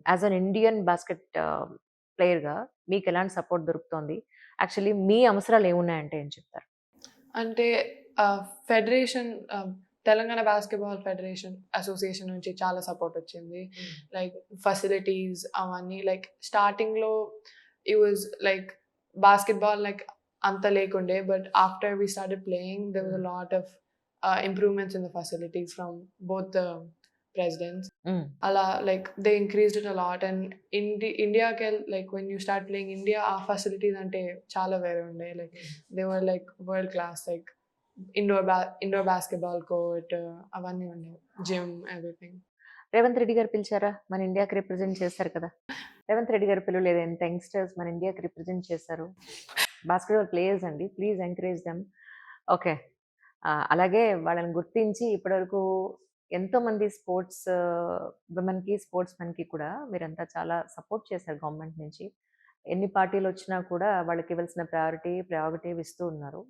As an Indian basket ప్లేయర్‌గా మీకెలాంటి support దొరుకుతోంది? Actually మీ అవసరాలు ఏమున్నాయంటే ఏం చెప్తారు? అంటే federation Telangana basketball federation association నుంచి చాలా సపోర్టొచ్చింది. లైక్ ఫెసిలిటీస్ అవన్నీ లైక్ స్టార్టింగ్‌లో it was like basketball like అంత లేకుండే. But after we started playing there was a lot of improvements in the facilities from both the presidents. Hmm. అలా like they increased it a lot and ఇండియాకెల్ like when you start playing India ఆ ఫెసిలిటీస్ అంటే చాలా వేరే ఉండే. Like they were like world class like indoor basketball court అవన్నీ ఉండేవి. Gym everything. రేవంత్ రెడ్డి గారు పిలిచారా? మన ఇండియాకి రిప్రజెంట్ చేశారు కదా! రేవంత్ రెడ్డి గారు పిలవలేదా? ఎంత యంగ్‌స్టర్స్ మన ఇండియాకి రిప్రజెంట్ చేశారు. బాస్కెట్‌బాల్ ప్లేయర్స్ అండి. Please encourage them. ఓకే. అలాగే వాళ్ళని గుర్తించి ఇప్పటివరకు ఎంతోమంది స్పోర్ట్స్ విమెన్‌కి, స్పోర్ట్స్ మెన్‌కి కూడా మీరంతా చాలా సపోర్ట్ చేశారు గవర్నమెంట్ నుంచి. ఎన్ని పార్టీలొచ్చినా కూడా వాళ్ళకివ్వాల్సిన ప్రయారిటీ, ప్రెరోగేటివ్ ఇస్తూ ఉన్నారు.